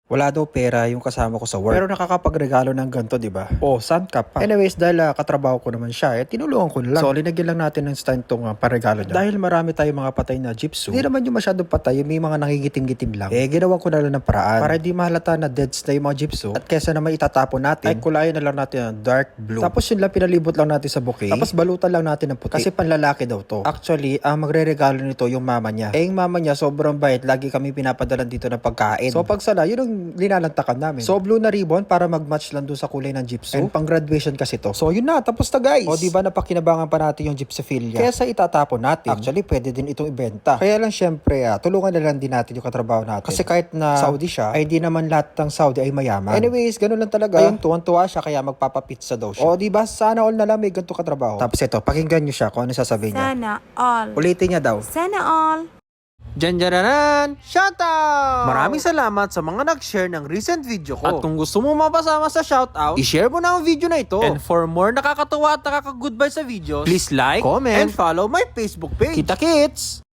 Wala daw pera yung kasama ko sa work. Pero nakakapagregalo ng ganito, di ba? Oh, saan ka pa? Anyways, dahil katrabaho ko naman siya, tinulungan ko na lang. So, linagyan lang natin ng stand tong paregalo niya. Dahil marami tayong mga patay na gypsum, hindi naman yung masyadong patay, yung may mga nangigitim-gitim lang. Ginawa ko na lang ng paraan para di mahalata na deads na yung mga gypsum. At kesa naman itatapon natin, ay kulayan na lang natin ng dark blue. Tapos yun lang pinalibot lang natin sa bouquet. Tapos balutan lang natin ng puti. Kasi panlalaki daw to. Actually, ang magre-regalo nito yung mama niya. Yung mama niya sobrang bait, lagi kami pinapadalan dito ng pagkain. So pag sala, yun ang linalantakan namin. So blue na ribbon para mag-match lang doon sa kulay ng gypsum. And pang graduation kasi to. So yun na, tapos na guys. O di ba napakinabangan pa natin yung gypsophilia. Kaya sa itatapon natin, actually pwede din itong ibenta. Kaya lang syempre, tulungan na lang din natin yung katrabaho natin. Kasi kahit na Saudi siya, ay di naman lahat ng Saudi ay mayaman. Anyways, ganun lang talaga. Ayun, tuwan-tuwa siya kaya magpapapizza daw siya. O di ba sana all na lang may ganito katrabaho. Tapos ito, pakinggan niyo siya kung ano sasabihin niya. Sana all. Ulitin niya daw. Sana all. Janjaranan! Shoutout! Maraming salamat sa mga nag-share ng recent video ko. At kung gusto mo mapasama sa shoutout, i-share mo na ang video na ito. And for more nakakatuwa at nakaka-goodbye sa videos, please like, comment, and follow my Facebook page. Kita kits!